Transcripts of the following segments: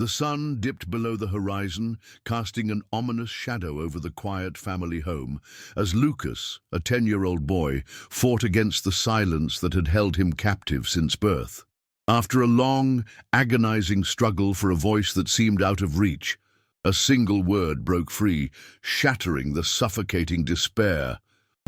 The sun dipped below the horizon, casting an ominous shadow over the quiet family home, as Lucas, a 10-year-old boy, fought against the silence that had held him captive since birth. After a long, agonizing struggle for a voice that seemed out of reach, a single word broke free, shattering the suffocating despair.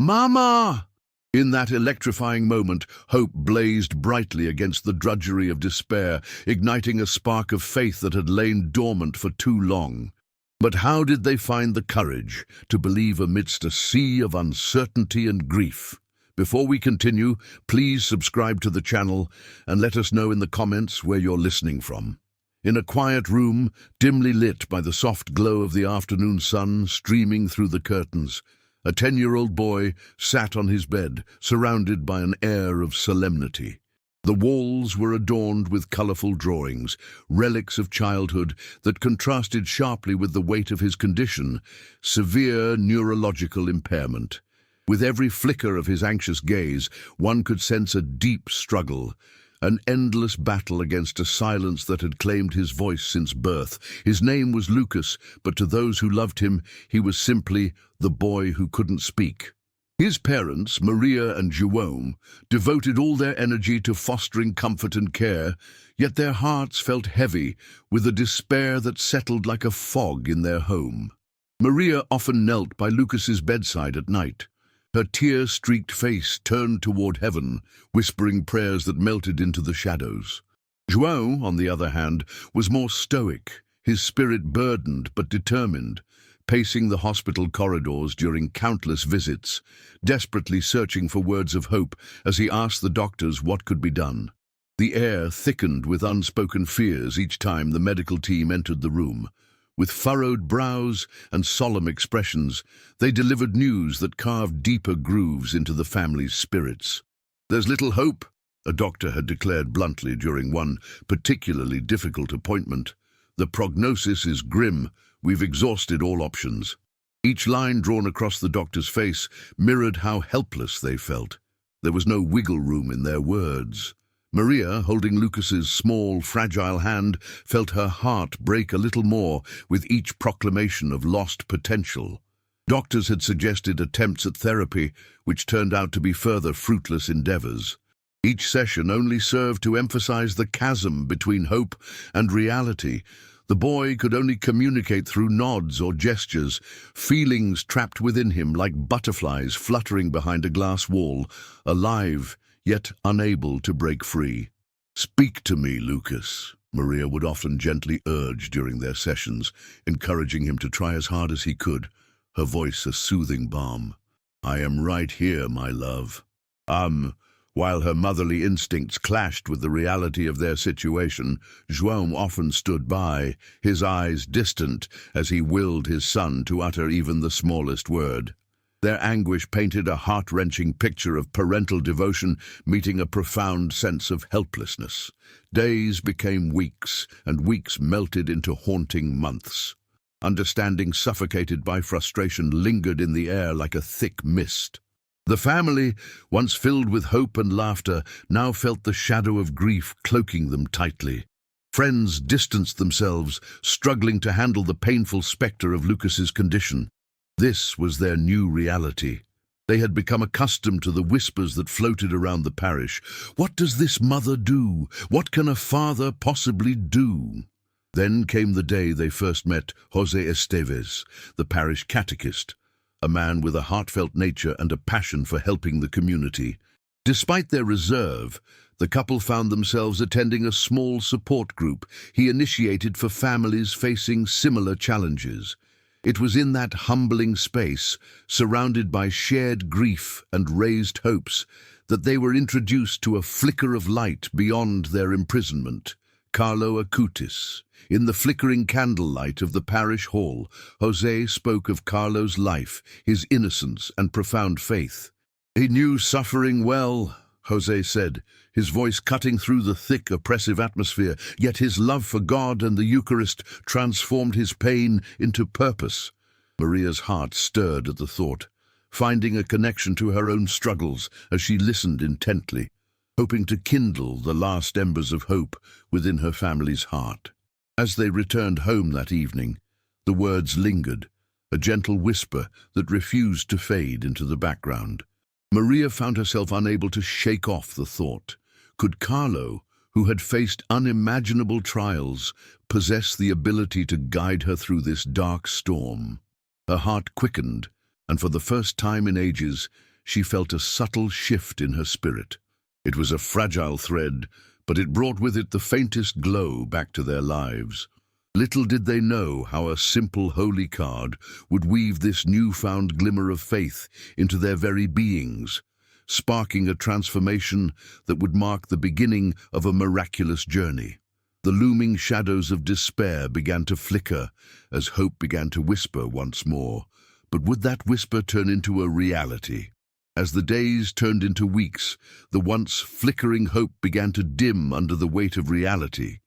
"Mama!" In that electrifying moment, hope blazed brightly against the drudgery of despair, igniting a spark of faith that had lain dormant for too long. But how did they find the courage to believe amidst a sea of uncertainty and grief? Before we continue, please subscribe to the channel and let us know in the comments where you're listening from. In a quiet room, dimly lit by the soft glow of the afternoon sun streaming through the curtains, a 10-year-old boy sat on his bed, surrounded by an air of solemnity. The walls were adorned with colorful drawings, relics of childhood that contrasted sharply with the weight of his condition, severe neurological impairment. With every flicker of his anxious gaze, one could sense a deep struggle, an endless battle against a silence that had claimed his voice since birth. His name was Lucas, but to those who loved him, he was simply the boy who couldn't speak. His parents, Maria and João, devoted all their energy to fostering comfort and care, yet their hearts felt heavy with a despair that settled like a fog in their home. Maria often knelt by Lucas's bedside at night, her tear-streaked face turned toward heaven, whispering prayers that melted into the shadows. João, on the other hand, was more stoic, his spirit burdened but determined, pacing the hospital corridors during countless visits, desperately searching for words of hope as he asked the doctors what could be done. The air thickened with unspoken fears each time the medical team entered the room. With furrowed brows and solemn expressions, they delivered news that carved deeper grooves into the family's spirits. "There's little hope," a doctor had declared bluntly during one particularly difficult appointment. "The prognosis is grim. We've exhausted all options." Each line drawn across the doctor's face mirrored how helpless they felt. There was no wiggle room in their words. Maria, holding Lucas's small, fragile hand, felt her heart break a little more with each proclamation of lost potential. Doctors had suggested attempts at therapy, which turned out to be further fruitless endeavors. Each session only served to emphasize the chasm between hope and reality. The boy could only communicate through nods or gestures, feelings trapped within him like butterflies fluttering behind a glass wall, alive, yet unable to break free. "Speak to me, Lucas," Maria would often gently urge during their sessions, encouraging him to try as hard as he could, her voice a soothing balm. "I am right here, my love." While her motherly instincts clashed with the reality of their situation, João often stood by, his eyes distant as he willed his son to utter even the smallest word. Their anguish painted a heart-wrenching picture of parental devotion meeting a profound sense of helplessness. Days became weeks, and weeks melted into haunting months. Understanding suffocated by frustration lingered in the air like a thick mist. The family, once filled with hope and laughter, now felt the shadow of grief cloaking them tightly. Friends distanced themselves, struggling to handle the painful specter of Lucas's condition. This was their new reality. They had become accustomed to the whispers that floated around the parish. What does this mother do? What can a father possibly do? Then came the day they first met José Esteves, the parish catechist, a man with a heartfelt nature and a passion for helping the community. Despite their reserve, the couple found themselves attending a small support group he initiated for families facing similar challenges. It was in that humbling space, surrounded by shared grief and raised hopes, that they were introduced to a flicker of light beyond their imprisonment. Carlo Acutis. In the flickering candlelight of the parish hall, José spoke of Carlo's life, his innocence and profound faith. "He knew suffering well," José said, his voice cutting through the thick, oppressive atmosphere, yet his love for God and the Eucharist transformed his pain into purpose. Maria's heart stirred at the thought, finding a connection to her own struggles as she listened intently, hoping to kindle the last embers of hope within her family's heart. As they returned home that evening, the words lingered, a gentle whisper that refused to fade into the background. Maria found herself unable to shake off the thought. Could Carlo, who had faced unimaginable trials, possess the ability to guide her through this dark storm? Her heart quickened, and for the first time in ages, she felt a subtle shift in her spirit. It was a fragile thread, but it brought with it the faintest glow back to their lives. Little did they know how a simple holy card would weave this newfound glimmer of faith into their very beings, sparking a transformation that would mark the beginning of a miraculous journey. The looming shadows of despair began to flicker as hope began to whisper once more. But would that whisper turn into a reality? As the days turned into weeks, the once flickering hope began to dim under the weight of reality.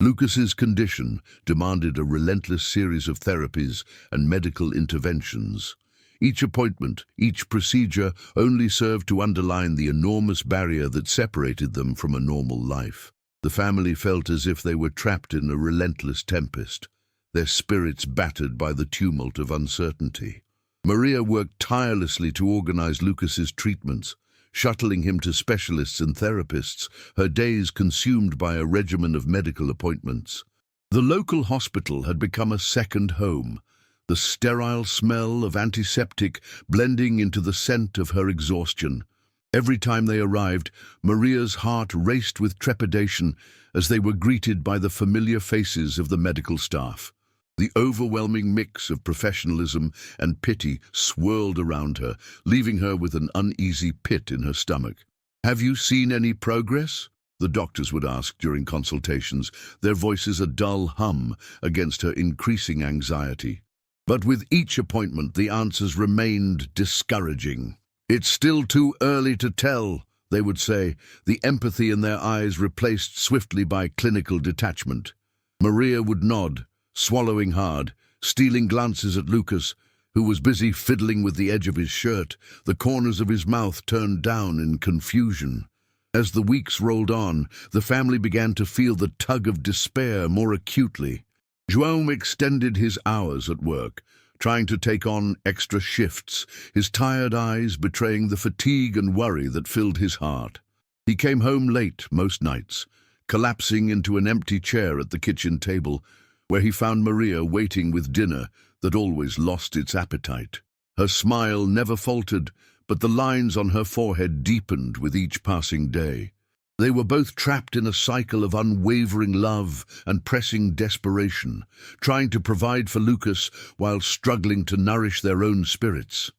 Lucas's condition demanded a relentless series of therapies and medical interventions. Each appointment, each procedure only served to underline the enormous barrier that separated them from a normal life. The family felt as if they were trapped in a relentless tempest, their spirits battered by the tumult of uncertainty. Maria worked tirelessly to organize Lucas's treatments, shuttling him to specialists and therapists, her days consumed by a regimen of medical appointments. The local hospital had become a second home, the sterile smell of antiseptic blending into the scent of her exhaustion. Every time they arrived, Maria's heart raced with trepidation as they were greeted by the familiar faces of the medical staff. The overwhelming mix of professionalism and pity swirled around her, leaving her with an uneasy pit in her stomach. "Have you seen any progress?" the doctors would ask during consultations, their voices a dull hum against her increasing anxiety. But with each appointment, the answers remained discouraging. "It's still too early to tell," they would say, the empathy in their eyes replaced swiftly by clinical detachment. Maria would nod, swallowing hard, stealing glances at Lucas, who was busy fiddling with the edge of his shirt, the corners of his mouth turned down in confusion. As the weeks rolled on, the family began to feel the tug of despair more acutely. João extended his hours at work, trying to take on extra shifts, his tired eyes betraying the fatigue and worry that filled his heart. He came home late most nights, collapsing into an empty chair at the kitchen table, where he found Maria waiting with dinner that always lost its appetite. Her smile never faltered, but the lines on her forehead deepened with each passing day. They were both trapped in a cycle of unwavering love and pressing desperation, trying to provide for Lucas while struggling to nourish their own spirits.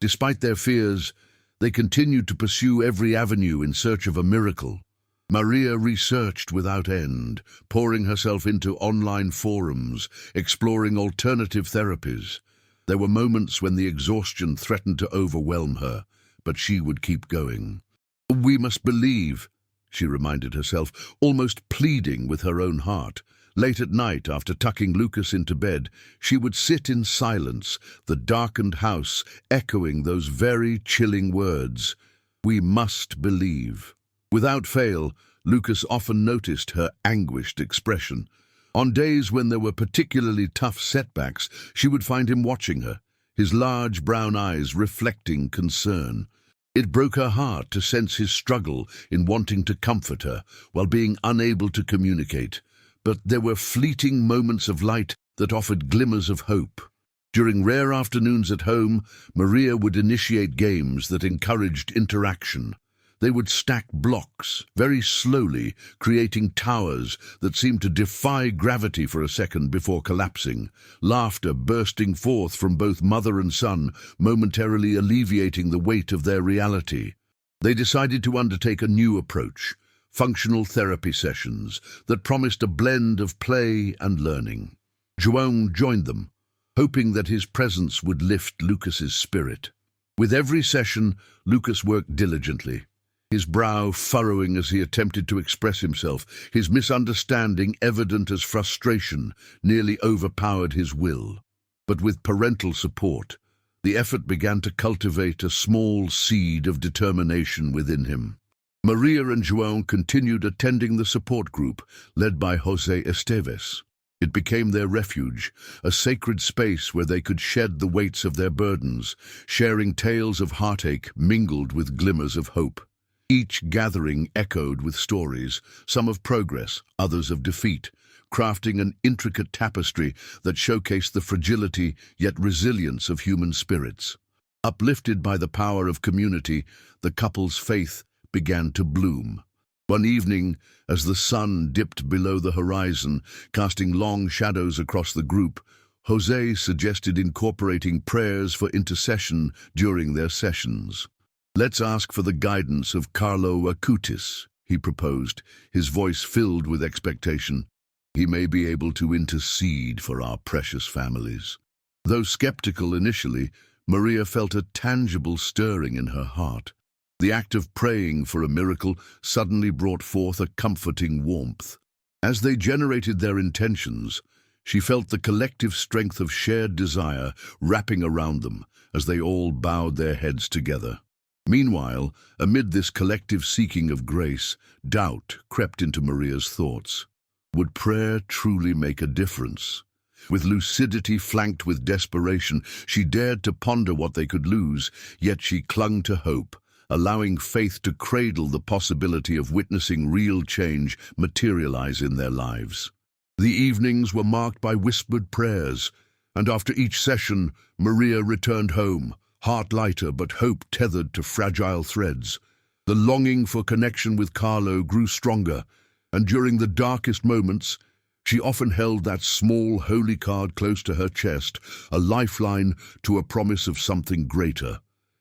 Despite their fears, they continued to pursue every avenue in search of a miracle. Maria researched without end, pouring herself into online forums, exploring alternative therapies. There were moments when the exhaustion threatened to overwhelm her, but she would keep going. "We must believe," she reminded herself, almost pleading with her own heart. Late at night, after tucking Lucas into bed, she would sit in silence, the darkened house echoing those very chilling words. "We must believe." Without fail, Lucas often noticed her anguished expression. On days when there were particularly tough setbacks, she would find him watching her, his large brown eyes reflecting concern. It broke her heart to sense his struggle in wanting to comfort her while being unable to communicate. But there were fleeting moments of light that offered glimmers of hope. During rare afternoons at home, Maria would initiate games that encouraged interaction. They would stack blocks, very slowly, creating towers that seemed to defy gravity for a second before collapsing, laughter bursting forth from both mother and son, momentarily alleviating the weight of their reality. They decided to undertake a new approach, functional therapy sessions that promised a blend of play and learning. João joined them, hoping that his presence would lift Lucas's spirit. With every session, Lucas worked diligently, his brow furrowing as he attempted to express himself, his misunderstanding evident as frustration nearly overpowered his will. But with parental support, the effort began to cultivate a small seed of determination within him. Maria and João continued attending the support group led by José Esteves. It became their refuge, a sacred space where they could shed the weights of their burdens, sharing tales of heartache mingled with glimmers of hope. Each gathering echoed with stories, some of progress, others of defeat, crafting an intricate tapestry that showcased the fragility yet resilience of human spirits. Uplifted by the power of community, the couple's faith began to bloom. One evening, as the sun dipped below the horizon, casting long shadows across the group, Jose suggested incorporating prayers for intercession during their sessions. "Let's ask for the guidance of Carlo Acutis," he proposed, his voice filled with expectation. "He may be able to intercede for our precious families." Though skeptical initially, Maria felt a tangible stirring in her heart. The act of praying for a miracle suddenly brought forth a comforting warmth. As they generated their intentions, she felt the collective strength of shared desire wrapping around them as they all bowed their heads together. Meanwhile, amid this collective seeking of grace, doubt crept into Maria's thoughts. Would prayer truly make a difference? With lucidity flanked with desperation, she dared to ponder what they could lose, yet she clung to hope, allowing faith to cradle the possibility of witnessing real change materialize in their lives. The evenings were marked by whispered prayers, and after each session, Maria returned home, heart lighter but hope tethered to fragile threads. The longing for connection with Carlo grew stronger, and during the darkest moments, she often held that small holy card close to her chest, a lifeline to a promise of something greater.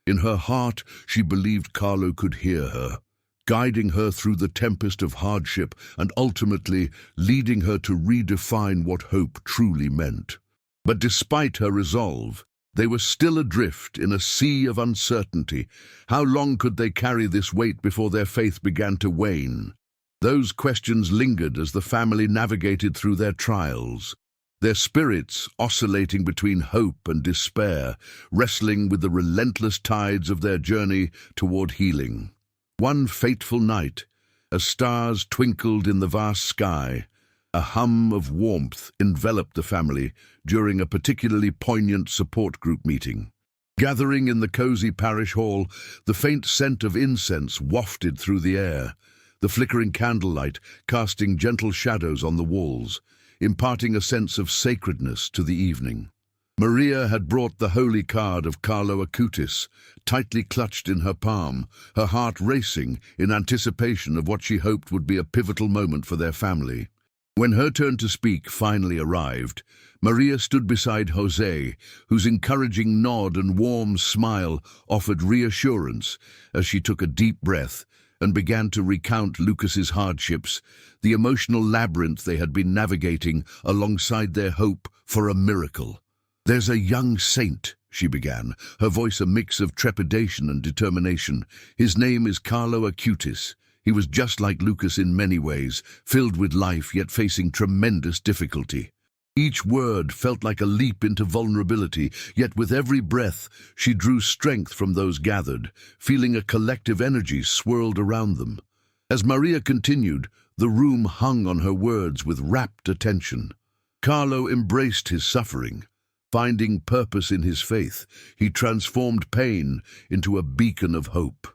In her heart, she believed Carlo could hear her, guiding her through the tempest of hardship and ultimately leading her to redefine what hope truly meant. But despite her resolve, they were still adrift in a sea of uncertainty. How long could they carry this weight before their faith began to wane? Those questions lingered as the family navigated through their trials, their spirits oscillating between hope and despair, wrestling with the relentless tides of their journey toward healing. One fateful night, as stars twinkled in the vast sky, a hum of warmth enveloped the family during a particularly poignant support group meeting. Gathering in the cozy parish hall, the faint scent of incense wafted through the air, the flickering candlelight casting gentle shadows on the walls, imparting a sense of sacredness to the evening. Maria had brought the holy card of Carlo Acutis, tightly clutched in her palm, her heart racing in anticipation of what she hoped would be a pivotal moment for their family. When her turn to speak finally arrived, Maria stood beside Jose, whose encouraging nod and warm smile offered reassurance as she took a deep breath and began to recount Lucas's hardships, the emotional labyrinth they had been navigating alongside their hope for a miracle. "There's a young saint," she began, her voice a mix of trepidation and determination. "His name is Carlo Acutis. He was just like Lucas in many ways, filled with life yet facing tremendous difficulty." Each word felt like a leap into vulnerability, yet with every breath she drew strength from those gathered, feeling a collective energy swirled around them. As Maria continued, the room hung on her words with rapt attention. Carlo embraced his suffering. Finding purpose in his faith, he transformed pain into a beacon of hope.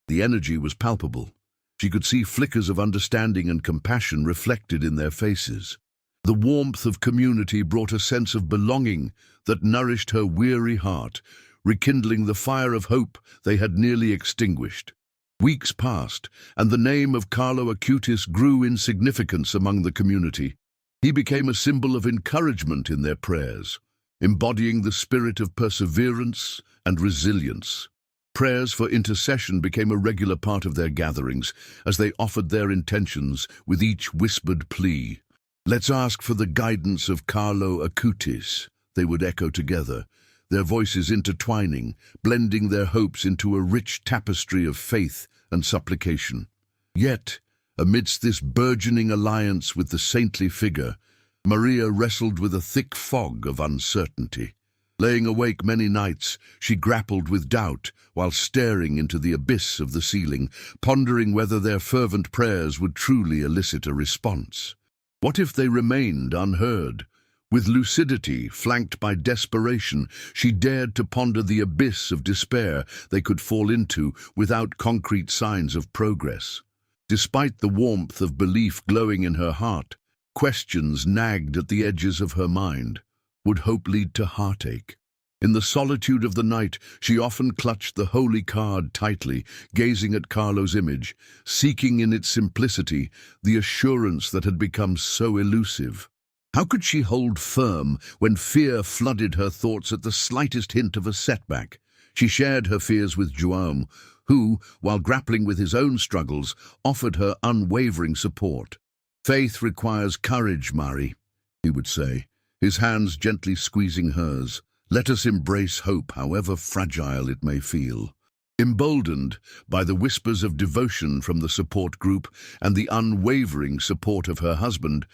The energy was palpable. She could see flickers of understanding and compassion reflected in their faces. The warmth of community brought a sense of belonging that nourished her weary heart, rekindling the fire of hope they had nearly extinguished. Weeks passed, and the name of Carlo Acutis grew in significance among the community. He became a symbol of encouragement in their prayers, embodying the spirit of perseverance and resilience. Prayers for intercession became a regular part of their gatherings as they offered their intentions with each whispered plea. "Let's ask for the guidance of Carlo Acutis," they would echo together, their voices intertwining, blending their hopes into a rich tapestry of faith and supplication. Yet, amidst this burgeoning alliance with the saintly figure, Maria wrestled with a thick fog of uncertainty. Laying awake many nights, she grappled with doubt while staring into the abyss of the ceiling, pondering whether their fervent prayers would truly elicit a response. What if they remained unheard? With lucidity flanked by desperation, she dared to ponder the abyss of despair they could fall into without concrete signs of progress. Despite the warmth of belief glowing in her heart, questions nagged at the edges of her mind. Would hope lead to heartache? In the solitude of the night, she often clutched the holy card tightly, gazing at Carlo's image, seeking in its simplicity the assurance that had become so elusive. How could she hold firm when fear flooded her thoughts at the slightest hint of a setback? She shared her fears with João, who, while grappling with his own struggles, offered her unwavering support. "Faith requires courage, Mari," he would say, his hands gently squeezing hers. "Let us embrace hope, however fragile it may feel." Emboldened by the whispers of devotion from the support group and the unwavering support of her husband,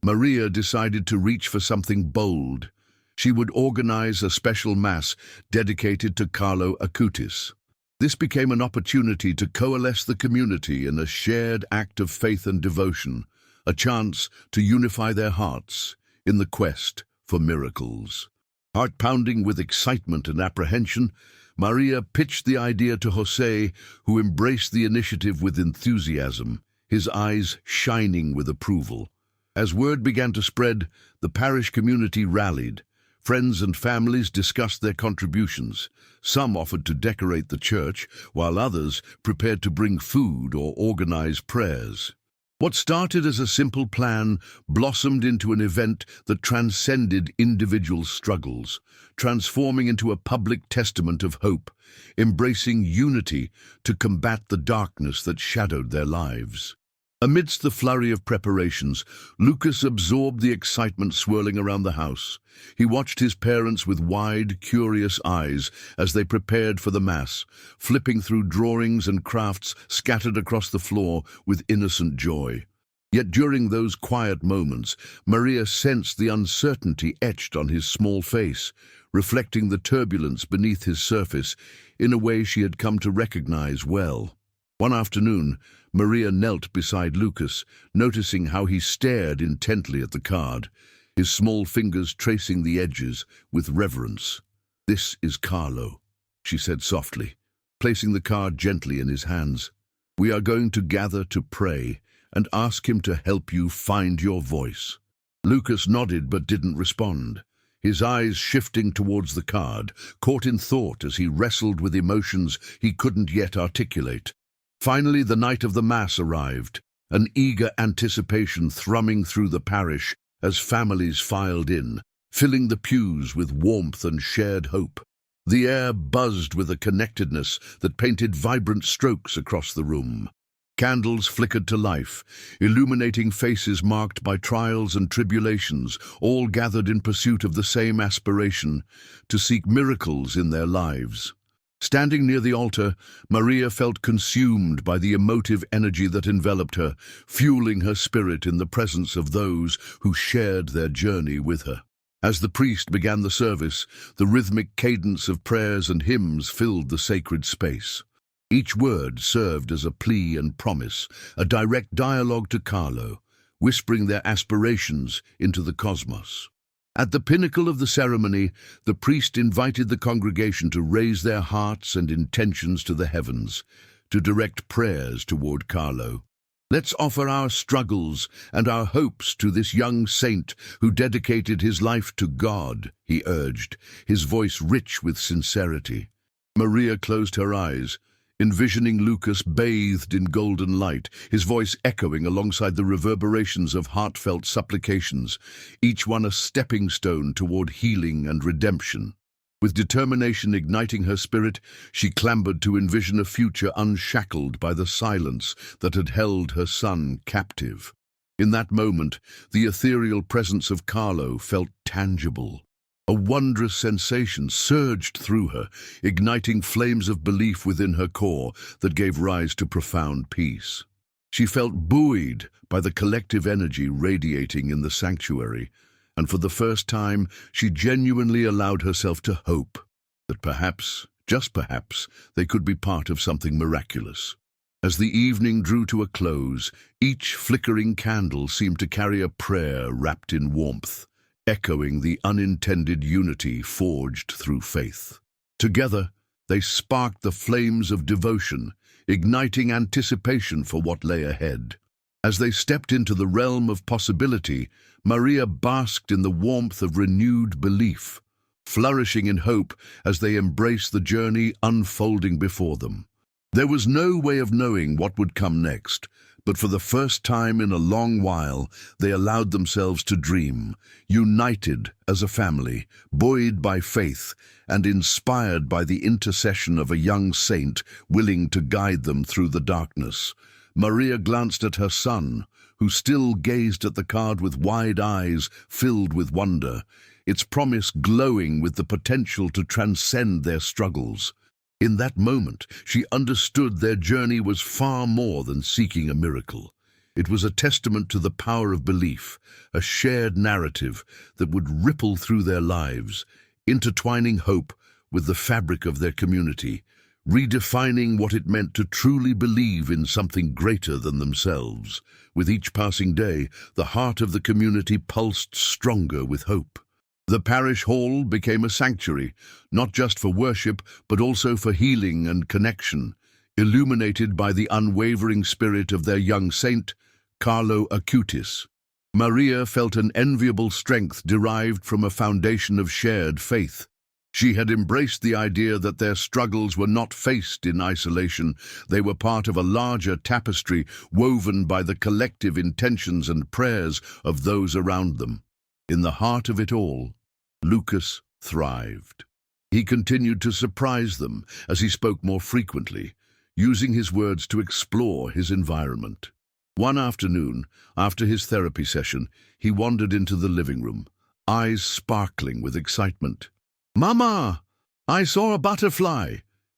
Maria decided to reach for something bold. She would organize a special mass dedicated to Carlo Acutis. This became an opportunity to coalesce the community in a shared act of faith and devotion, a chance to unify their hearts in the quest for miracles. Heart-pounding with excitement and apprehension, Maria pitched the idea to José, who embraced the initiative with enthusiasm, his eyes shining with approval. As word began to spread, the parish community rallied. Friends and families discussed their contributions. Some offered to decorate the church, while others prepared to bring food or organize prayers. What started as a simple plan blossomed into an event that transcended individual struggles, transforming into a public testament of hope, embracing unity to combat the darkness that shadowed their lives. Amidst the flurry of preparations, Lucas absorbed the excitement swirling around the house. He watched his parents with wide, curious eyes as they prepared for the Mass, flipping through drawings and crafts scattered across the floor with innocent joy. Yet during those quiet moments, Maria sensed the uncertainty etched on his small face, reflecting the turbulence beneath his surface in a way she had come to recognize well. One afternoon, Maria knelt beside Lucas, noticing how he stared intently at the card, his small fingers tracing the edges with reverence. "This is Carlo," she said softly, placing the card gently in his hands. "We are going to gather to pray and ask him to help you find your voice." Lucas nodded but didn't respond, his eyes shifting towards the card, caught in thought as he wrestled with emotions he couldn't yet articulate. Finally, the night of the Mass arrived, an eager anticipation thrumming through the parish as families filed in, filling the pews with warmth and shared hope. The air buzzed with a connectedness that painted vibrant strokes across the room. Candles flickered to life, illuminating faces marked by trials and tribulations, all gathered in pursuit of the same aspiration, to seek miracles in their lives. Standing near the altar, Maria felt consumed by the emotive energy that enveloped her, fueling her spirit in the presence of those who shared their journey with her. As the priest began the service, the rhythmic cadence of prayers and hymns filled the sacred space. Each word served as a plea and promise, a direct dialogue to Carlo, whispering their aspirations into the cosmos. At the pinnacle of the ceremony, the priest invited the congregation to raise their hearts and intentions to the heavens, to direct prayers toward Carlo. "Let's offer our struggles and our hopes to this young saint who dedicated his life to God," he urged, his voice rich with sincerity. Maria closed her eyes, envisioning Lucas bathed in golden light, his voice echoing alongside the reverberations of heartfelt supplications, each one a stepping stone toward healing and redemption. With determination igniting her spirit, she clambered to envision a future unshackled by the silence that had held her son captive. In that moment, the ethereal presence of Carlo felt tangible. A wondrous sensation surged through her, igniting flames of belief within her core that gave rise to profound peace. She felt buoyed by the collective energy radiating in the sanctuary, and for the first time she genuinely allowed herself to hope that perhaps, just perhaps, they could be part of something miraculous. As the evening drew to a close, each flickering candle seemed to carry a prayer wrapped in warmth, echoing the unintended unity forged through faith. Together, they sparked the flames of devotion, igniting anticipation for what lay ahead. As they stepped into the realm of possibility, Maria basked in the warmth of renewed belief, flourishing in hope as they embraced the journey unfolding before them. There was no way of knowing what would come next, but for the first time in a long while, they allowed themselves to dream, united as a family, buoyed by faith, and inspired by the intercession of a young saint willing to guide them through the darkness. Maria glanced at her son, who still gazed at the card with wide eyes filled with wonder, its promise glowing with the potential to transcend their struggles. In that moment, she understood their journey was far more than seeking a miracle. It was a testament to the power of belief, a shared narrative that would ripple through their lives, intertwining hope with the fabric of their community, redefining what it meant to truly believe in something greater than themselves. With each passing day, the heart of the community pulsed stronger with hope. The parish hall became a sanctuary, not just for worship, but also for healing and connection, illuminated by the unwavering spirit of their young saint, Carlo Acutis. Maria felt an enviable strength derived from a foundation of shared faith. She had embraced the idea that their struggles were not faced in isolation. They were part of a larger tapestry woven by the collective intentions and prayers of those around them. In the heart of it all, Lucas thrived. He continued to surprise them as he spoke more frequently, using his words to explore his environment. One afternoon, after his therapy session, he wandered into the living room, eyes sparkling with excitement. "Mama, I saw a butterfly!"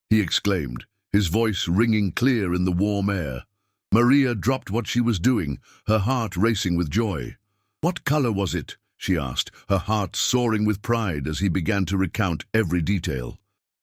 he exclaimed, his voice ringing clear in the warm air. Maria dropped what she was doing, her heart racing with joy. "What color was it?" she asked, her heart soaring with pride as he began to recount every detail.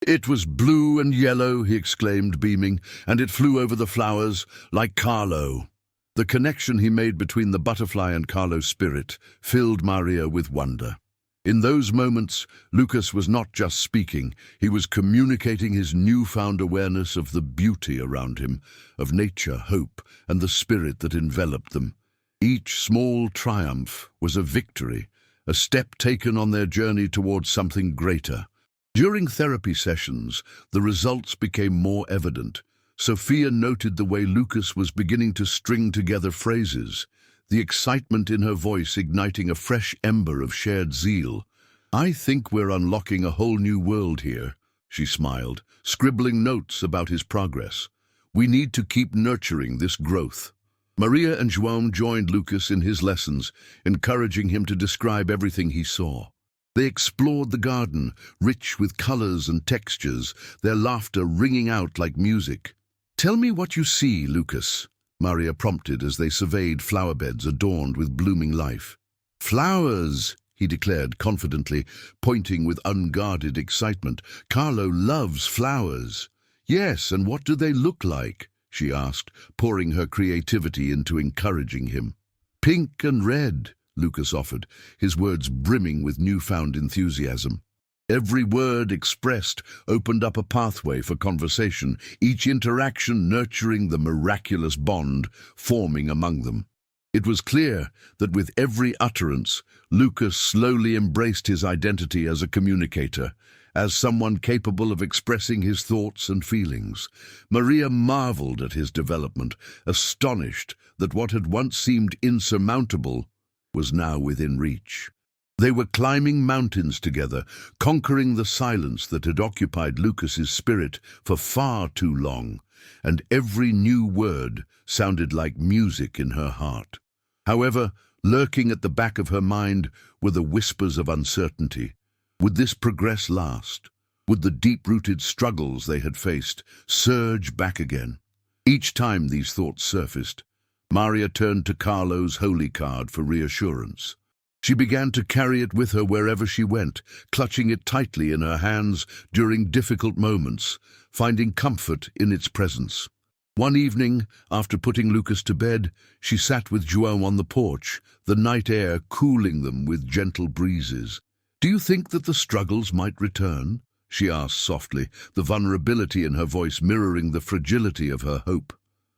"It was blue and yellow," he exclaimed, beaming, "and it flew over the flowers like Carlo." The connection he made between the butterfly and Carlo's spirit filled Maria with wonder. In those moments, Lucas was not just speaking, he was communicating his newfound awareness of the beauty around him, of nature, hope, and the spirit that enveloped them. Each small triumph was a victory, a step taken on their journey towards something greater. During therapy sessions, the results became more evident. Sophia noted the way Lucas was beginning to string together phrases, the excitement in her voice igniting a fresh ember of shared zeal. "I think we're unlocking a whole new world here," she smiled, scribbling notes about his progress. "We need to keep nurturing this growth." Maria and João joined Lucas in his lessons, encouraging him to describe everything he saw. They explored the garden, rich with colors and textures, their laughter ringing out like music. "Tell me what you see, Lucas," Maria prompted as they surveyed flower beds adorned with blooming life. "Flowers," he declared confidently, pointing with unguarded excitement. "Carlo loves flowers." "Yes, and what do they look like?" she asked, pouring her creativity into encouraging him. "Pink and red," Lucas offered, his words brimming with newfound enthusiasm. Every word expressed opened up a pathway for conversation, each interaction nurturing the miraculous bond forming among them. It was clear that with every utterance, Lucas slowly embraced his identity as a communicator, as someone capable of expressing his thoughts and feelings. Maria marveled at his development, astonished that what had once seemed insurmountable was now within reach. They were climbing mountains together, conquering the silence that had occupied Lucas's spirit for far too long, and every new word sounded like music in her heart. However, lurking at the back of her mind were the whispers of uncertainty. Would this progress last? Would the deep-rooted struggles they had faced surge back again? Each time these thoughts surfaced, Maria turned to Carlo's holy card for reassurance. She began to carry it with her wherever she went, clutching it tightly in her hands during difficult moments, finding comfort in its presence. One evening, after putting Lucas to bed, she sat with João on the porch, the night air cooling them with gentle breezes. "Do you think that the struggles might return?" she asked softly, the vulnerability in her voice mirroring the fragility of her hope.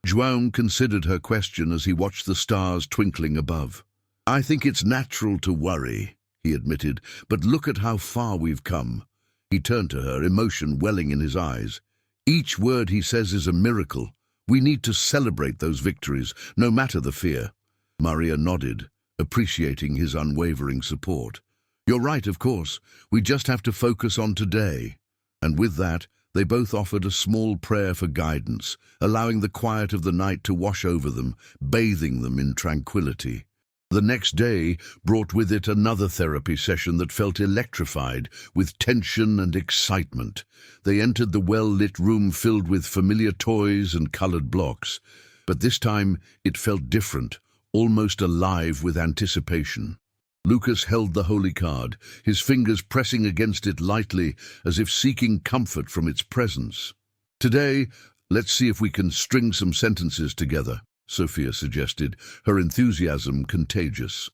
João considered her question as he watched the stars twinkling above. "I think it's natural to worry," he admitted, "but look at how far we've come." He turned to her, emotion welling in his eyes. "Each word he says is a miracle. We need to celebrate those victories, no matter the fear." Maria nodded, appreciating his unwavering support. "You're right, of course. We just have to focus on today." And with that, they both offered a small prayer for guidance, allowing the quiet of the night to wash over them, bathing them in tranquility. The next day brought with it another therapy session that felt electrified with tension and excitement. They entered the well-lit room filled with familiar toys and colored blocks, but this time it felt different, almost alive with anticipation. Lucas held the holy card, his fingers pressing against it lightly as if seeking comfort from its presence. "Today, let's see if we can string some sentences together," Sophia suggested, her enthusiasm contagious.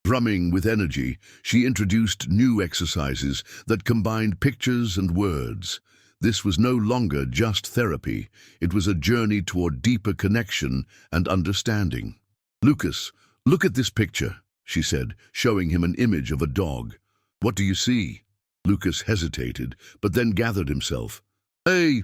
Drumming with energy, she introduced new exercises that combined pictures and words. This was no longer just therapy, it was a journey toward deeper connection and understanding. "Lucas, look at this picture," she said, showing him an image of a dog. "What do you see?" Lucas hesitated, but then gathered himself. "A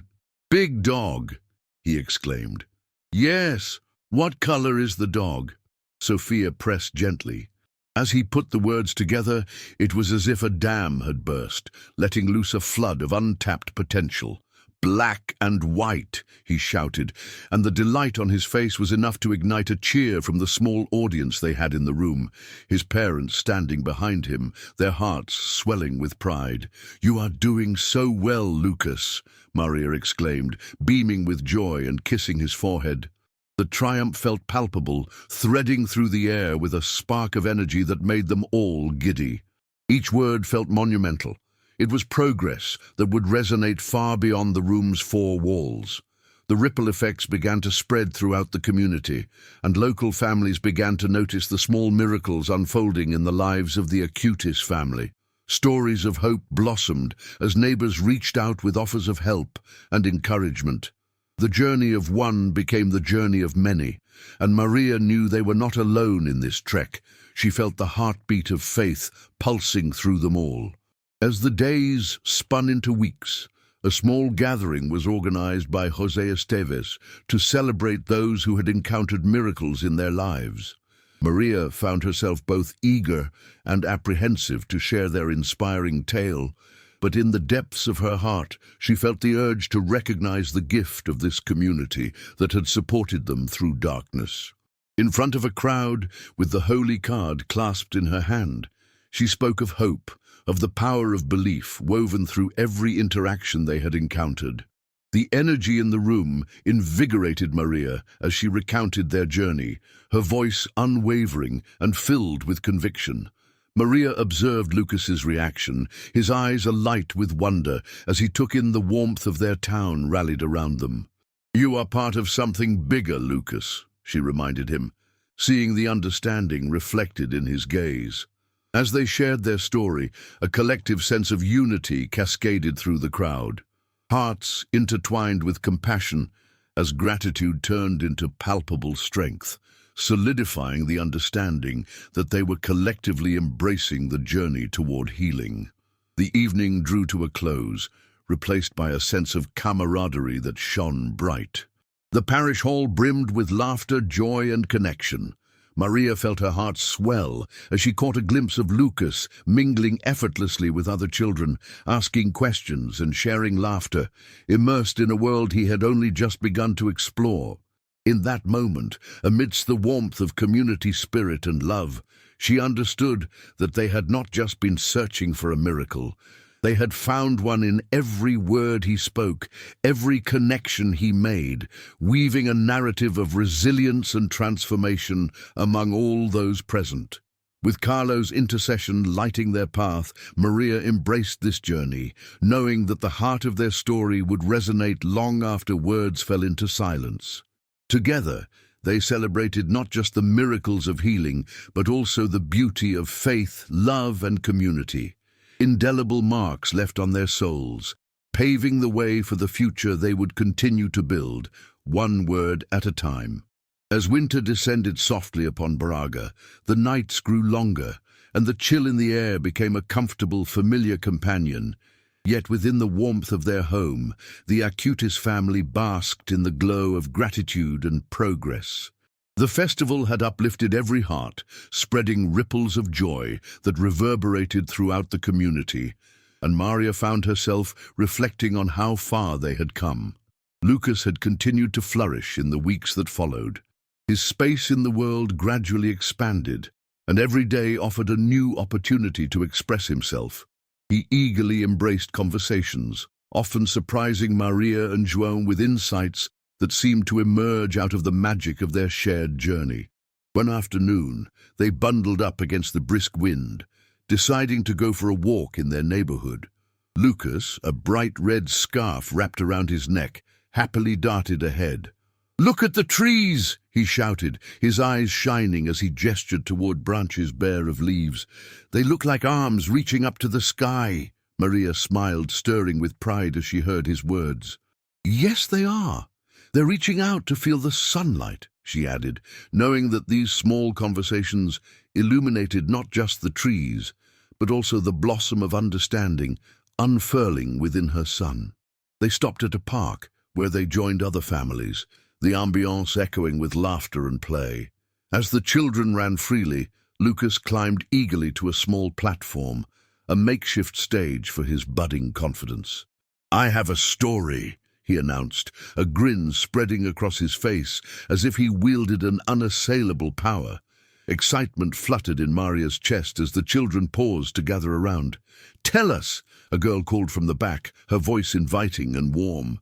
big dog," he exclaimed. "Yes. What color is the dog?" Sophia pressed gently. As he put the words together, it was as if a dam had burst, letting loose a flood of untapped potential. "Black and white," he shouted, and the delight on his face was enough to ignite a cheer from the small audience they had in the room, his parents standing behind him, their hearts swelling with pride. "You are doing so well, Lucas," Maria exclaimed, beaming with joy and kissing his forehead. The triumph felt palpable, threading through the air with a spark of energy that made them all giddy. Each word felt monumental. It was progress that would resonate far beyond the room's four walls. The ripple effects began to spread throughout the community, and local families began to notice the small miracles unfolding in the lives of the Acutis family. Stories of hope blossomed as neighbors reached out with offers of help and encouragement. The journey of one became the journey of many, and Maria knew they were not alone in this trek. She felt the heartbeat of faith pulsing through them all. As the days spun into weeks, a small gathering was organized by José Esteves to celebrate those who had encountered miracles in their lives. Maria found herself both eager and apprehensive to share their inspiring tale, but in the depths of her heart she felt the urge to recognize the gift of this community that had supported them through darkness. In front of a crowd, with the holy card clasped in her hand, she spoke of hope, of the power of belief woven through every interaction they had encountered. The energy in the room invigorated Maria as she recounted their journey, her voice unwavering and filled with conviction. Maria observed Lucas's reaction, his eyes alight with wonder as he took in the warmth of their town rallied around them. "You are part of something bigger, Lucas," she reminded him, seeing the understanding reflected in his gaze. As they shared their story, a collective sense of unity cascaded through the crowd. Hearts intertwined with compassion as gratitude turned into palpable strength, solidifying the understanding that they were collectively embracing the journey toward healing. The evening drew to a close, replaced by a sense of camaraderie that shone bright. The parish hall brimmed with laughter, joy, and connection. Maria felt her heart swell as she caught a glimpse of Lucas mingling effortlessly with other children, asking questions and sharing laughter, immersed in a world he had only just begun to explore. In that moment, amidst the warmth of community spirit and love, she understood that they had not just been searching for a miracle. They had found one in every word he spoke, every connection he made, weaving a narrative of resilience and transformation among all those present. With Carlo's intercession lighting their path, Maria embraced this journey, knowing that the heart of their story would resonate long after words fell into silence. Together, they celebrated not just the miracles of healing, but also the beauty of faith, love, and community. Indelible marks left on their souls, paving the way for the future they would continue to build, one word at a time. As winter descended softly upon Braga, the nights grew longer, and the chill in the air became a comfortable, familiar companion. Yet within the warmth of their home, the Acutis family basked in the glow of gratitude and progress. The festival had uplifted every heart, spreading ripples of joy that reverberated throughout the community, and Maria found herself reflecting on how far they had come. Lucas had continued to flourish in the weeks that followed. His space in the world gradually expanded, and every day offered a new opportunity to express himself. He eagerly embraced conversations, often surprising Maria and João with insights that seemed to emerge out of the magic of their shared journey. One afternoon, they bundled up against the brisk wind, deciding to go for a walk in their neighborhood. Lucas, a bright red scarf wrapped around his neck, happily darted ahead. "Look at the trees!" he shouted, his eyes shining as he gestured toward branches bare of leaves. "They look like arms reaching up to the sky." Maria smiled, stirring with pride as she heard his words. "Yes, they are. They're reaching out to feel the sunlight," she added, knowing that these small conversations illuminated not just the trees, but also the blossom of understanding unfurling within her son. They stopped at a park, where they joined other families, the ambiance echoing with laughter and play. As the children ran freely, Lucas climbed eagerly to a small platform, a makeshift stage for his budding confidence. "I have a story," he announced, a grin spreading across his face as if he wielded an unassailable power. Excitement fluttered in Maria's chest as the children paused to gather around. "Tell us," a girl called from the back, her voice inviting and warm.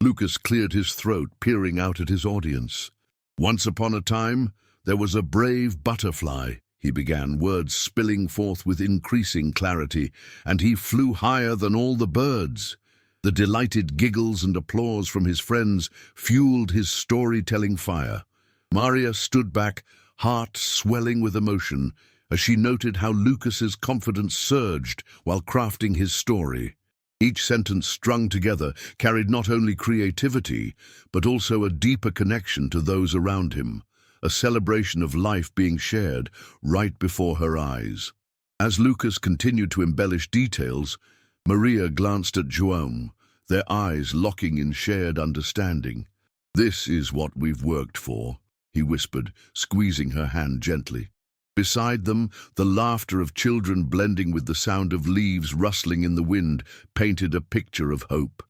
Lucas cleared his throat, peering out at his audience. "Once upon a time, there was a brave butterfly," he began, words spilling forth with increasing clarity, "and he flew higher than all the birds." The delighted giggles and applause from his friends fueled his storytelling fire. Maria stood back, heart swelling with emotion, as she noted how Lucas's confidence surged while crafting his story. Each sentence strung together carried not only creativity, but also a deeper connection to those around him, a celebration of life being shared right before her eyes. As Lucas continued to embellish details, Maria glanced at João, their eyes locking in shared understanding. "This is what we've worked for," he whispered, squeezing her hand gently. Beside them, the laughter of children blending with the sound of leaves rustling in the wind painted a picture of hope.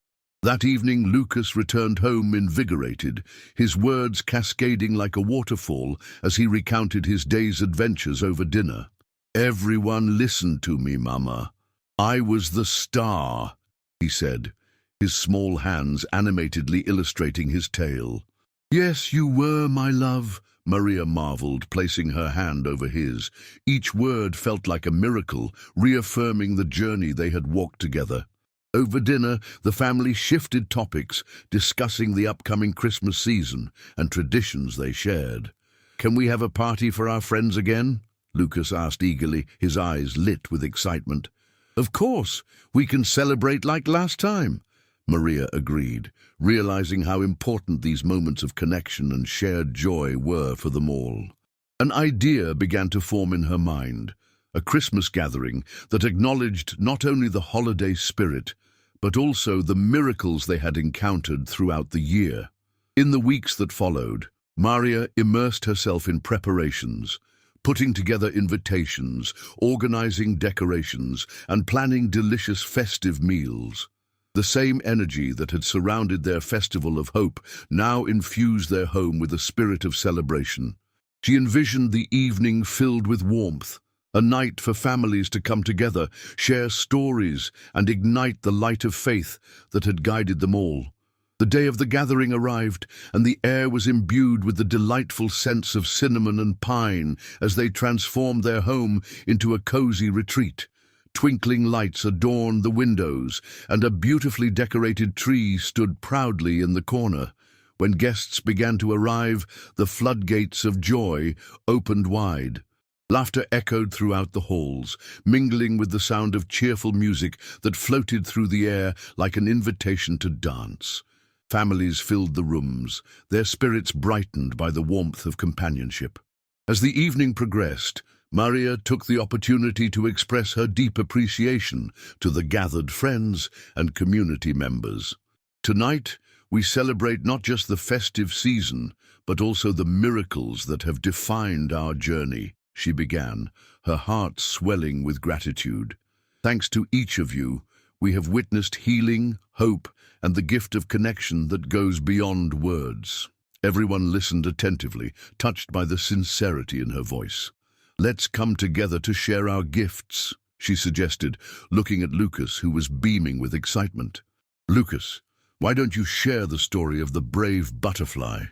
That evening, Lucas returned home invigorated, his words cascading like a waterfall as he recounted his day's adventures over dinner. "Everyone listened to me, Mama. I was the star," he said, his small hands animatedly illustrating his tale. "Yes, you were, my love," Maria marveled, placing her hand over his. Each word felt like a miracle, reaffirming the journey they had walked together. Over dinner, the family shifted topics, discussing the upcoming Christmas season and traditions they shared. "Can we have a party for our friends again?" Lucas asked eagerly, his eyes lit with excitement. "Of course, we can celebrate like last time," Maria agreed, realizing how important these moments of connection and shared joy were for them all. An idea began to form in her mind, a Christmas gathering that acknowledged not only the holiday spirit, but also the miracles they had encountered throughout the year. In the weeks that followed, Maria immersed herself in preparations, putting together invitations, organizing decorations, and planning delicious festive meals. The same energy that had surrounded their festival of hope now infused their home with a spirit of celebration. She envisioned the evening filled with warmth, a night for families to come together, share stories, and ignite the light of faith that had guided them all. The day of the gathering arrived, and the air was imbued with the delightful scents of cinnamon and pine as they transformed their home into a cozy retreat. Twinkling lights adorned the windows, and a beautifully decorated tree stood proudly in the corner. When guests began to arrive, the floodgates of joy opened wide. Laughter echoed throughout the halls, mingling with the sound of cheerful music that floated through the air like an invitation to dance. Families filled the rooms, their spirits brightened by the warmth of companionship. As the evening progressed, Maria took the opportunity to express her deep appreciation to the gathered friends and community members. Tonight, we celebrate not just the festive season, but also the miracles that have defined our journey, she began, her heart swelling with gratitude. Thanks to each of you, we have witnessed healing, hope, and the gift of connection that goes beyond words. Everyone listened attentively, touched by the sincerity in her voice. "Let's come together to share our gifts," she suggested, looking at Lucas, who was beaming with excitement. "Lucas, why don't you share the story of the brave butterfly?"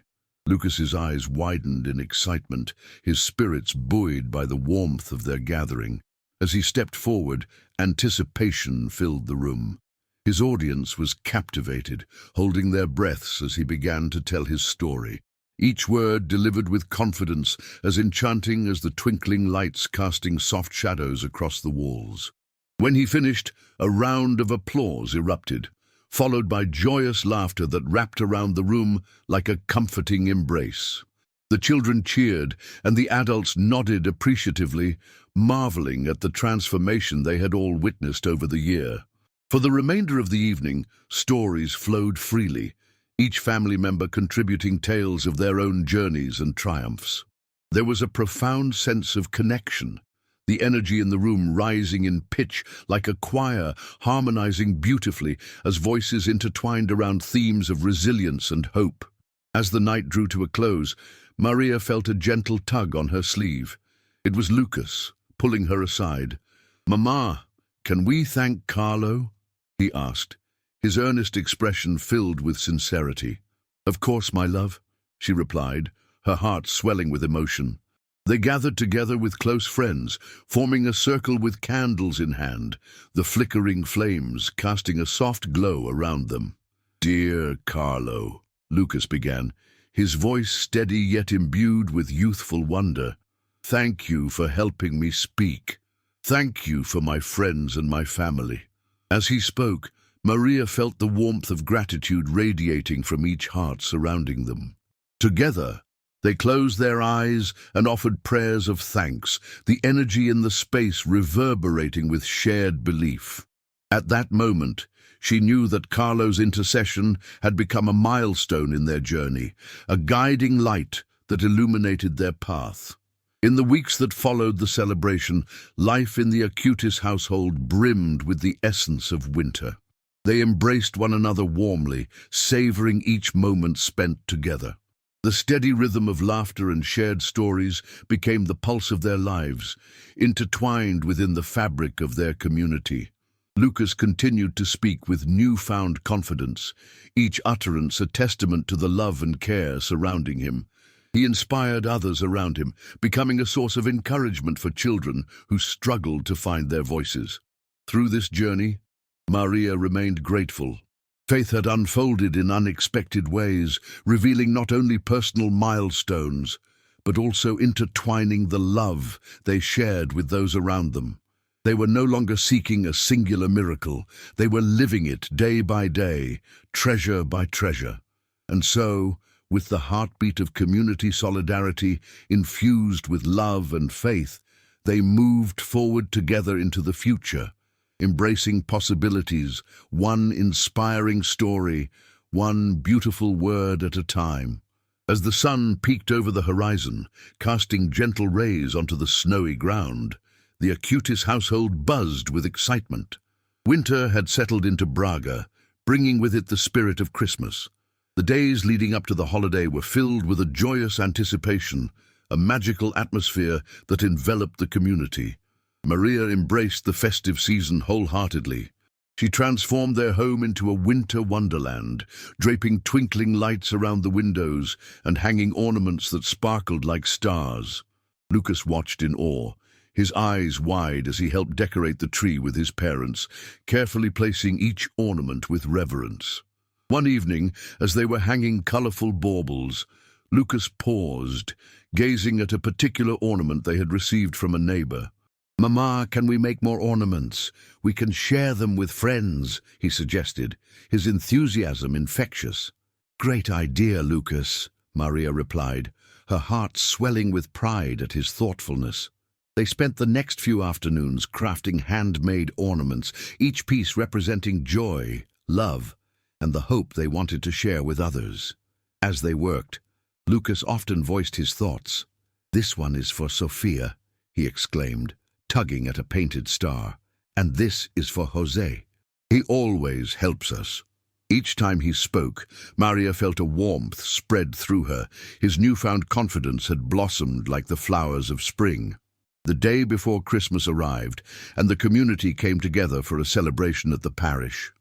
Lucas's eyes widened in excitement, his spirits buoyed by the warmth of their gathering. As he stepped forward, anticipation filled the room. His audience was captivated, holding their breaths as he began to tell his story. Each word delivered with confidence, as enchanting as the twinkling lights casting soft shadows across the walls. When he finished, a round of applause erupted, followed by joyous laughter that wrapped around the room like a comforting embrace. The children cheered, and the adults nodded appreciatively, marveling at the transformation they had all witnessed over the year. For the remainder of the evening, stories flowed freely, each family member contributing tales of their own journeys and triumphs. There was a profound sense of connection, the energy in the room rising in pitch like a choir, harmonizing beautifully as voices intertwined around themes of resilience and hope. As the night drew to a close, Maria felt a gentle tug on her sleeve. It was Lucas, pulling her aside. "Mama, can we thank Carlo?" he asked, his earnest expression filled with sincerity. "Of course, my love," she replied, her heart swelling with emotion. They gathered together with close friends, forming a circle with candles in hand, the flickering flames casting a soft glow around them. "Dear Carlo," Lucas began, his voice steady yet imbued with youthful wonder. "Thank you for helping me speak. Thank you for my friends and my family." As he spoke, Maria felt the warmth of gratitude radiating from each heart surrounding them. Together, they closed their eyes and offered prayers of thanks, the energy in the space reverberating with shared belief. At that moment, she knew that Carlo's intercession had become a milestone in their journey, a guiding light that illuminated their path. In the weeks that followed the celebration, life in the Acutis household brimmed with the essence of winter. They embraced one another warmly, savoring each moment spent together. The steady rhythm of laughter and shared stories became the pulse of their lives, intertwined within the fabric of their community. Lucas continued to speak with newfound confidence, each utterance a testament to the love and care surrounding him. He inspired others around him, becoming a source of encouragement for children who struggled to find their voices. Through this journey, Maria remained grateful. Faith had unfolded in unexpected ways, revealing not only personal milestones, but also intertwining the love they shared with those around them. They were no longer seeking a singular miracle. They were living it day by day, treasure by treasure. And so, with the heartbeat of community solidarity infused with love and faith, they moved forward together into the future, embracing possibilities, one inspiring story, one beautiful word at a time. As the sun peeked over the horizon, casting gentle rays onto the snowy ground, the Acutis household buzzed with excitement. Winter had settled into Braga, bringing with it the spirit of Christmas. The days leading up to the holiday were filled with a joyous anticipation, a magical atmosphere that enveloped the community. Maria embraced the festive season wholeheartedly. She transformed their home into a winter wonderland, draping twinkling lights around the windows and hanging ornaments that sparkled like stars. Lucas watched in awe, his eyes wide as he helped decorate the tree with his parents, carefully placing each ornament with reverence. One evening, as they were hanging colourful baubles, Lucas paused, gazing at a particular ornament they had received from a neighbour. "Mama, can we make more ornaments? We can share them with friends," he suggested, his enthusiasm infectious. "Great idea, Lucas," Maria replied, her heart swelling with pride at his thoughtfulness. They spent the next few afternoons crafting handmade ornaments, each piece representing joy, love, and the hope they wanted to share with others. As they worked, Lucas often voiced his thoughts. "This one is for Sophia," he exclaimed, tugging at a painted star. "And this is for Jose. He always helps us." Each time he spoke, Maria felt a warmth spread through her. His newfound confidence had blossomed like the flowers of spring. The day before Christmas arrived, and the community came together for a celebration at the parish.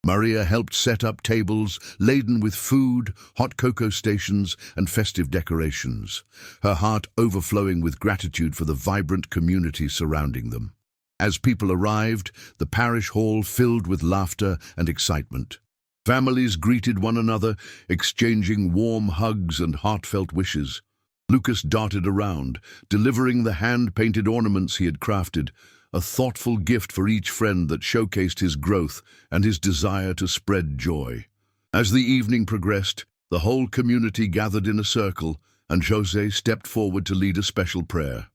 Maria helped set up tables laden with food, hot cocoa stations, and festive decorations, her heart overflowing with gratitude for the vibrant community surrounding them. As people arrived, the parish hall filled with laughter and excitement. Families greeted one another, exchanging warm hugs and heartfelt wishes. Lucas darted around, delivering the hand-painted ornaments he had crafted, a thoughtful gift for each friend that showcased his growth and his desire to spread joy. As the evening progressed, the whole community gathered in a circle, and Jose stepped forward to lead a special prayer.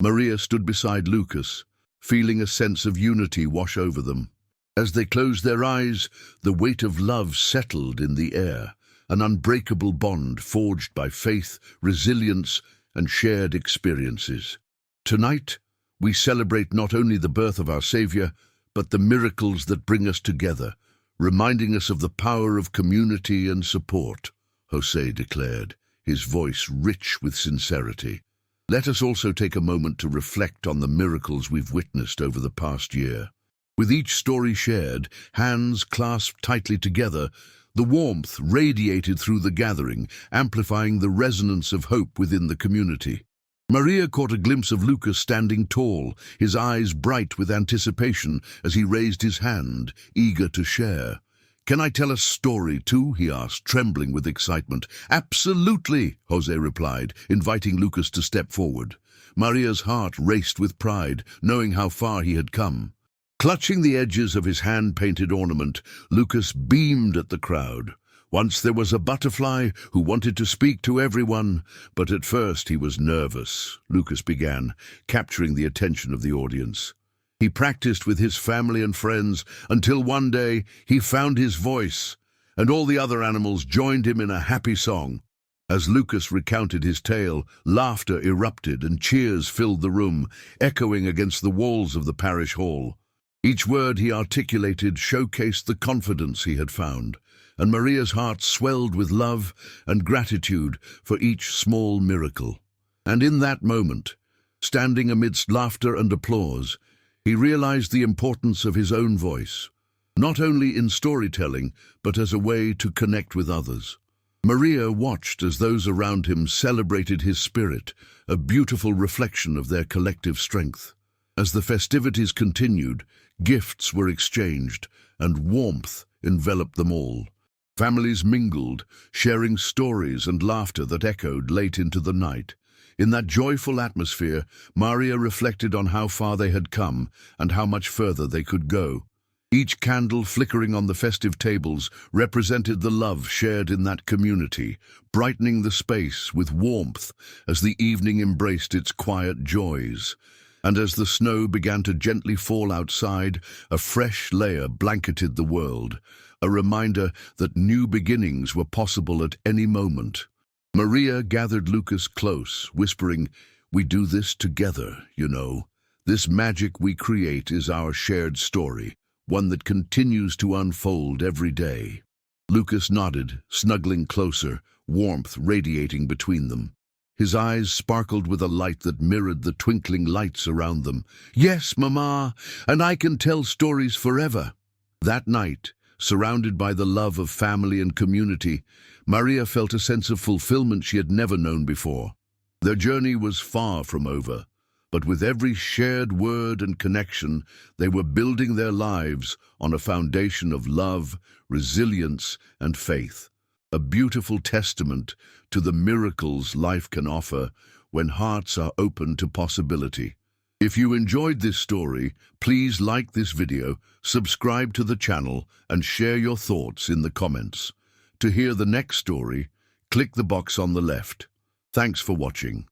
Maria stood beside Lucas, feeling a sense of unity wash over them. As they closed their eyes, the weight of love settled in the air, an unbreakable bond forged by faith, resilience, and shared experiences. Tonight, we celebrate not only the birth of our Saviour, but the miracles that bring us together, reminding us of the power of community and support, Jose declared, his voice rich with sincerity. Let us also take a moment to reflect on the miracles we've witnessed over the past year. With each story shared, hands clasped tightly together, the warmth radiated through the gathering, amplifying the resonance of hope within the community. Maria caught a glimpse of Lucas standing tall, his eyes bright with anticipation as he raised his hand, eager to share. "Can I tell a story too?" he asked, trembling with excitement. "Absolutely," Jose replied, inviting Lucas to step forward. Maria's heart raced with pride, knowing how far he had come. Clutching the edges of his hand-painted ornament, Lucas beamed at the crowd. Once there was a butterfly who wanted to speak to everyone, but at first he was nervous, Lucas began, capturing the attention of the audience. He practiced with his family and friends until one day he found his voice, and all the other animals joined him in a happy song. As Lucas recounted his tale, laughter erupted and cheers filled the room, echoing against the walls of the parish hall. Each word he articulated showcased the confidence he had found, and Maria's heart swelled with love and gratitude for each small miracle. And in that moment, standing amidst laughter and applause, he realized the importance of his own voice, not only in storytelling, but as a way to connect with others. Maria watched as those around him celebrated his spirit, a beautiful reflection of their collective strength. As the festivities continued, gifts were exchanged, and warmth enveloped them all. Families mingled, sharing stories and laughter that echoed late into the night. In that joyful atmosphere, Maria reflected on how far they had come and how much further they could go. Each candle flickering on the festive tables represented the love shared in that community, brightening the space with warmth as the evening embraced its quiet joys. And as the snow began to gently fall outside, a fresh layer blanketed the world, a reminder that new beginnings were possible at any moment. Maria gathered Lucas close, whispering, "We do this together, you know. This magic we create is our shared story, one that continues to unfold every day." Lucas nodded, snuggling closer, warmth radiating between them. His eyes sparkled with a light that mirrored the twinkling lights around them. "Yes, Mama, and I can tell stories forever." That night, surrounded by the love of family and community, Maria felt a sense of fulfillment she had never known before. Their journey was far from over. but with every shared word and connection, they were building their lives on a foundation of love, resilience, and faith. A beautiful testament to the miracles life can offer when hearts are open to possibility. If you enjoyed this story, please like this video, subscribe to the channel, and share your thoughts in the comments. To hear the next story, click the box on the left. Thanks for watching.